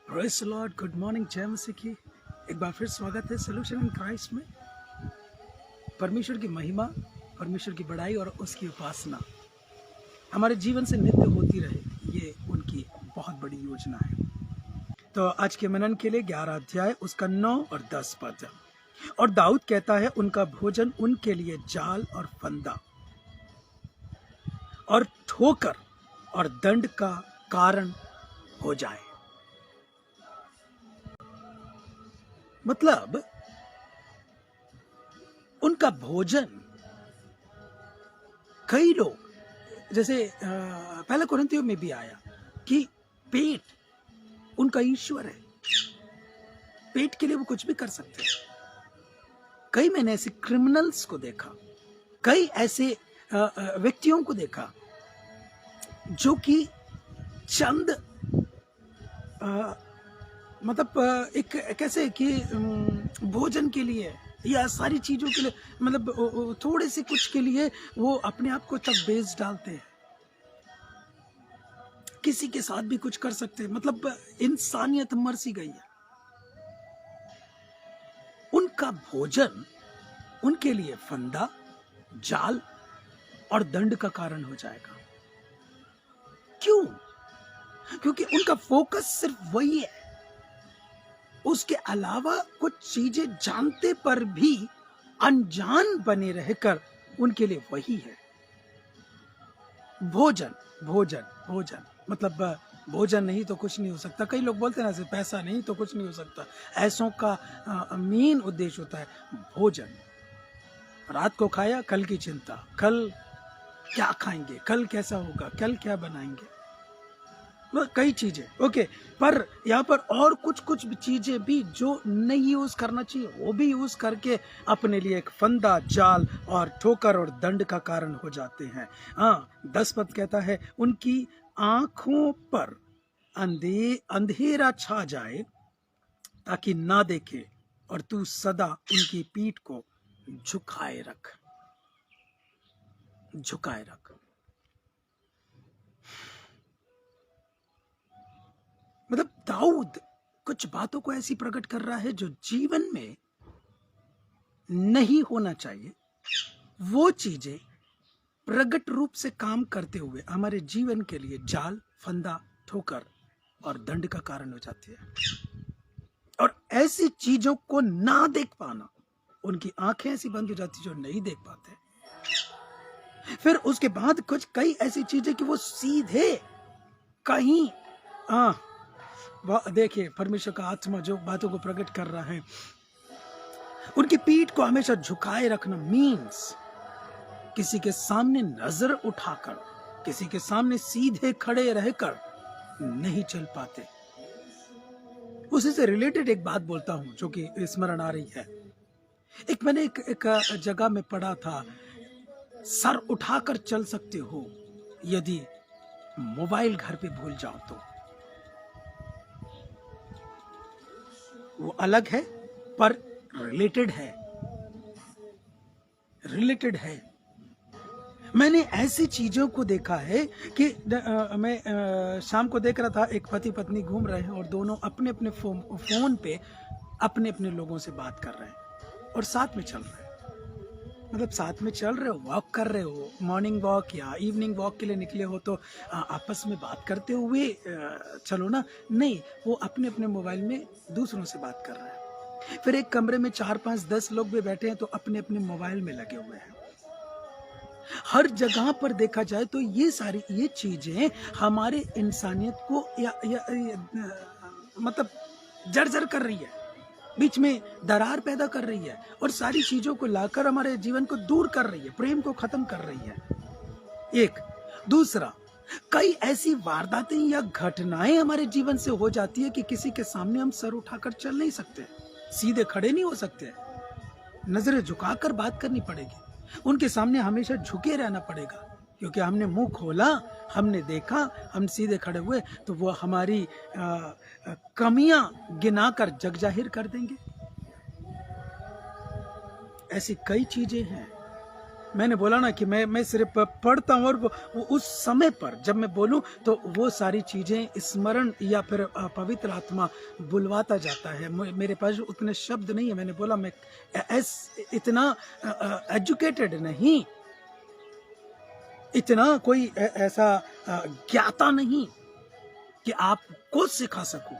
Praise the Lord, good morning, जय मसीह की। एक बार फिर स्वागत है सॉल्यूशन इन क्राइस्ट में। परमेश्वर की महिमा, परमेश्वर की बड़ाई और उसकी उपासना हमारे जीवन से नित्य होती रहे, ये उनकी बहुत बड़ी योजना है। तो आज के मनन के लिए 11 अध्याय उसका 9 और 10 पद। और दाऊद कहता है, उनका भोजन उनके लिए जाल और फंदा और ठोकर और दंड का कारण हो जाए। मतलब उनका भोजन, कई लोग जैसे पहले कुरिन्थियों में भी आया कि पेट उनका ईश्वर है, पेट के लिए वो कुछ भी कर सकते हैं। कई मैंने ऐसे क्रिमिनल्स को देखा, कई ऐसे व्यक्तियों को देखा जो कि चंद मतलब एक कैसे कि भोजन के लिए या सारी चीजों के लिए, मतलब थोड़े से कुछ के लिए वो अपने आप को तक बेच डालते हैं। किसी के साथ भी कुछ कर सकते हैं, मतलब इंसानियत मर सी गई है। उनका भोजन उनके लिए फंदा, जाल और दंड का कारण हो जाएगा। क्यों? क्योंकि उनका फोकस सिर्फ वही है, उसके अलावा कुछ चीजें जानते पर भी अनजान बने रहकर उनके लिए वही है। भोजन भोजन भोजन मतलब भोजन नहीं तो कुछ नहीं हो सकता। कई लोग बोलते हैं ना, पैसा नहीं तो कुछ नहीं हो सकता। ऐसों का मेन उद्देश्य होता है भोजन। रात को खाया, कल की चिंता, कल क्या खाएंगे, कल कैसा होगा, कल क्या बनाएंगे, कई चीजें। ओके, पर यहाँ पर और कुछ चीजें भी जो नहीं यूज करना चाहिए वो भी यूज करके अपने लिए एक फंदा, जाल और ठोकर और दंड का कारण हो जाते हैं। 10 पद कहता है, उनकी आंखों पर अंधेरा छा जाए ताकि ना देखे, और तू सदा उनकी पीठ को झुकाए रख। मतलब दाऊद कुछ बातों को ऐसी प्रकट कर रहा है जो जीवन में नहीं होना चाहिए। वो चीजें प्रकट रूप से काम करते हुए हमारे जीवन के लिए जाल, फंदा, ठोकर और दंड का कारण हो जाती है। और ऐसी चीजों को ना देख पाना, उनकी आंखें ऐसी बंद हो जाती जो नहीं देख पाते। फिर उसके बाद कुछ कई ऐसी चीजें कि वो सीधे कहीं देखिए, परमेश्वर का आत्मा जो बातों को प्रकट कर रहा है, उनकी पीठ को हमेशा झुकाए रखना मीन्स किसी के सामने नजर उठाकर, किसी के सामने सीधे खड़े रहकर नहीं चल पाते। उसी से रिलेटेड एक बात बोलता हूं जो कि स्मरण आ रही है। मैंने एक जगह में पढ़ा था, सर उठाकर चल सकते हो यदि मोबाइल घर पे भूल जाओ तो। वो अलग है पर रिलेटेड है। मैंने ऐसी चीजों को देखा है कि मैं शाम को देख रहा था, एक पति पत्नी घूम रहे हैं और दोनों अपने अपने फोन पे अपने अपने लोगों से बात कर रहे हैं और साथ में चल रहे हैं। मतलब साथ में चल रहे हो, वॉक कर रहे हो, मॉर्निंग वॉक या इवनिंग वॉक के लिए निकले हो तो आपस में बात करते हुए चलो ना। नहीं, वो अपने अपने मोबाइल में दूसरों से बात कर रहे हैं। फिर एक कमरे में 4, 5, 10 लोग भी बैठे हैं तो अपने अपने मोबाइल में लगे हुए हैं। हर जगह पर देखा जाए तो ये चीजें हमारे इंसानियत को मतलब जर्जर कर रही है, बीच में दरार पैदा कर रही है और सारी चीजों को लाकर हमारे जीवन को दूर कर रही है, प्रेम को खत्म कर रही है। एक दूसरा, कई ऐसी वारदातें या घटनाएं हमारे जीवन से हो जाती है कि किसी के सामने हम सर उठाकर चल नहीं सकते, सीधे खड़े नहीं हो सकते, नजरें झुकाकर बात करनी पड़ेगी, उनके सामने हमेशा झुके रहना पड़ेगा, क्योंकि हमने मुंह खोला, हमने देखा, हम सीधे खड़े हुए तो वो हमारी कमियां गिनाकर जग जाहिर कर देंगे। ऐसी कई चीजें हैं मैंने बोला ना कि मैं सिर्फ पढ़ता हूँ, और वो उस समय पर जब मैं बोलूँ तो वो सारी चीज़ें स्मरण या फिर पवित्र आत्मा बुलवाता जाता है। मेरे पास उतने शब्द नहीं है। मैंने बोला मैं इतना एजुकेटेड नहीं, इतना कोई ऐसा ज्ञाता नहीं कि आपको सिखा सकूं।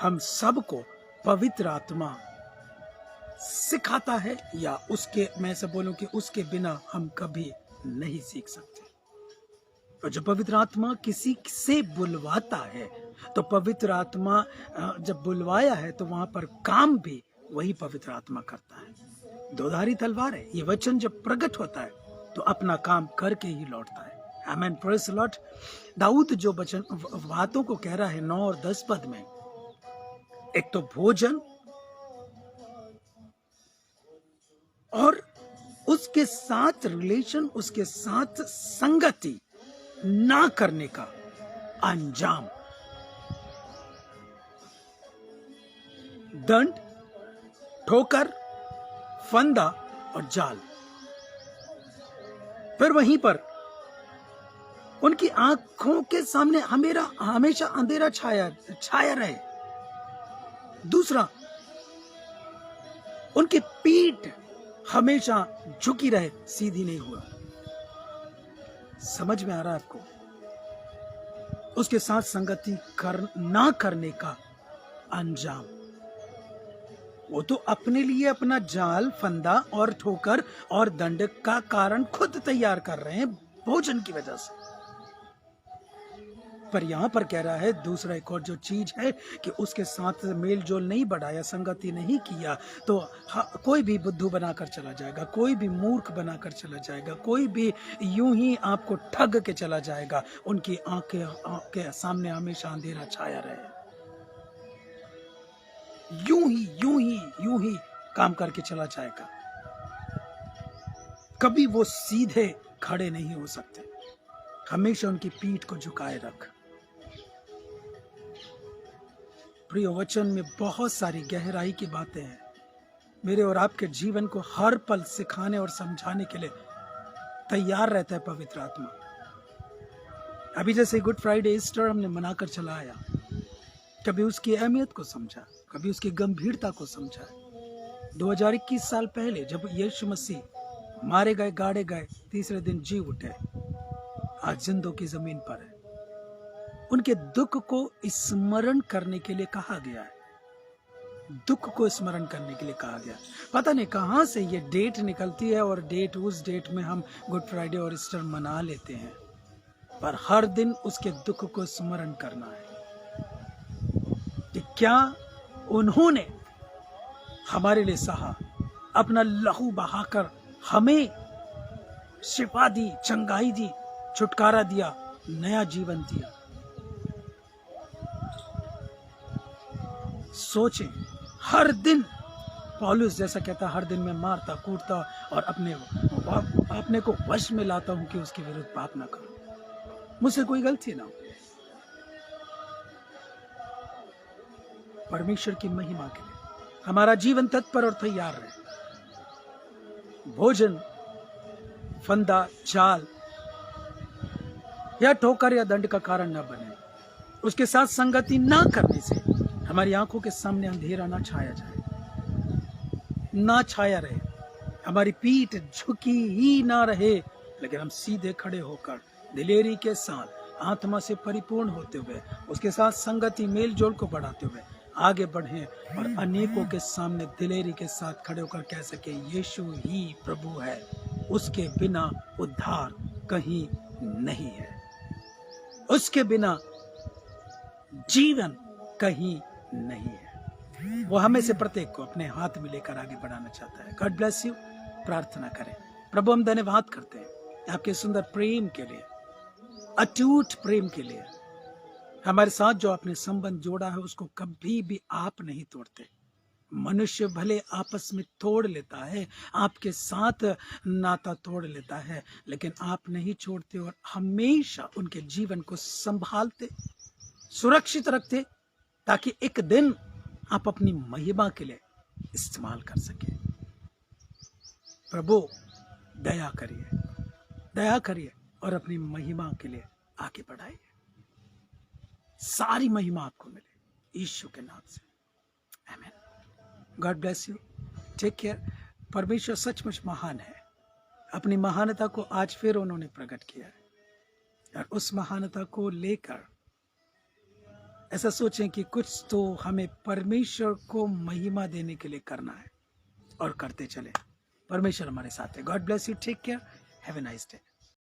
हम सबको पवित्र आत्मा सिखाता है, या उसके, मैं ऐसा बोलूं कि उसके बिना हम कभी नहीं सीख सकते। और जब पवित्र आत्मा किसी से बुलवाता है, तो पवित्र आत्मा जब बुलवाया है तो वहां पर काम भी वही पवित्र आत्मा करता है। दोधारी तलवार है ये वचन, जब प्रकट होता है तो अपना काम करके ही लौटता है। आमेन, प्रेज़ द लॉर्ड। दाऊद जो वचन बातों को कह रहा है 9 और 10 पद में, एक तो भोजन और उसके साथ रिलेशन, उसके साथ संगति ना करने का अंजाम, दंड, ठोकर, फंदा और जाल। फिर वहीं पर उनकी आंखों के सामने हमेशा अंधेरा छाया रहे। दूसरा, उनकी पीठ हमेशा झुकी रहे, सीधी नहीं हुआ। समझ में आ रहा है आपको? उसके साथ संगति ना करने का अंजाम। वो तो अपने लिए अपना जाल, फंदा और ठोकर और दंड का कारण खुद तैयार कर रहे हैं भोजन की वजह से। पर यहां पर कह रहा है दूसरा एक और जो चीज है कि उसके साथ मेल जोल नहीं बढ़ाया, संगति नहीं किया, तो कोई भी बुद्धू बनाकर चला जाएगा, कोई भी मूर्ख बनाकर चला जाएगा, कोई भी यूं ही आपको ठग के चला जाएगा। उनकी आंखें के सामने हमेशा अंधेरा छाया रहे, यूं ही काम करके चला जाएगा। कभी वो सीधे खड़े नहीं हो सकते, हमेशा उनकी पीठ को झुकाए रख। प्रिय, वचन में बहुत सारी गहराई की बातें हैं। मेरे और आपके जीवन को हर पल सिखाने और समझाने के लिए तैयार रहता है पवित्र आत्मा। अभी जैसे गुड फ्राइडे, ईस्टर हमने मनाकर चला आया, कभी उसकी अहमियत को समझा, कभी उसकी गंभीरता को समझा। 2021 साल पहले जब यीशु मसीह मारे गए, गाड़े गए, तीसरे दिन जी उठे, आज जिंदों की जमीन पर है। उनके दुख को स्मरण करने के लिए कहा गया है। दुख को स्मरण करने के लिए कहा गया। पता नहीं कहां से ये डेट निकलती है, और उस डेट में हम गुड फ्राइडे और ईस्टर मना लेते हैं, पर हर दिन उसके दुख को स्मरण करना है कि क्या उन्होंने हमारे लिए सहा, अपना लहू बहाकर हमें शिफा दी, चंगाई दी, छुटकारा दिया, नया जीवन दिया। सोचें, हर दिन पौलुस जैसा कहता, हर दिन मैं मारता, कूटता और अपने को वश में लाता हूं कि उसके विरुद्ध पाप ना करूं, मुझसे कोई गलती ना हो। परमेश्वर की महिमा के लिए हमारा जीवन तत्पर और तैयार रहे। भोजन, फंदा, जाल या ठोकर या दंड का कारण न बने। उसके साथ संगति ना करने से हमारी आंखों के सामने अंधेरा ना छाया जाए, ना छाया रहे, हमारी पीठ झुकी ही ना रहे, लेकिन हम सीधे खड़े होकर दिलेरी के साथ आत्मा से परिपूर्ण होते हुए, उसके साथ संगति, मेल जोल को बढ़ाते हुए आगे बढ़े और अनेकों के सामने दिलेरी के साथ खड़े होकर कह सके, यीशु ही प्रभु है, उसके बिना उद्धार कहीं नहीं है, उसके बिना जीवन कहीं नहीं है। वो हमें से प्रत्येक को अपने हाथ में लेकर आगे बढ़ाना चाहता है। God bless you. प्रार्थना करें। प्रभु, हम धन्यवाद करते हैं आपके सुंदर प्रेम के लिए, अटूट प्रेम के लिए। हमारे साथ जो आपने संबंध जोड़ा है उसको कभी भी आप नहीं तोड़ते। मनुष्य भले आपस में तोड़ लेता है, आपके साथ नाता तोड़ लेता है, लेकिन आप नहीं छोड़ते और हमेशा उनके जीवन को संभालते, सुरक्षित रखते, ताकि एक दिन आप अपनी महिमा के लिए इस्तेमाल कर सके। प्रभु, दया करिए और अपनी महिमा के लिए आगे बढ़ाइए। सारी महिमा आपको मिले यीशु के नाम से, आमीन। God bless you, take care. परमेश्वर सचमुच महान है। अपनी महानता को आज फिर उन्होंने प्रकट किया है, और उस महानता को लेकर ऐसा सोचें कि कुछ तो हमें परमेश्वर को महिमा देने के लिए करना है, और करते चले। परमेश्वर हमारे साथ है। God bless you, take care, have a nice day.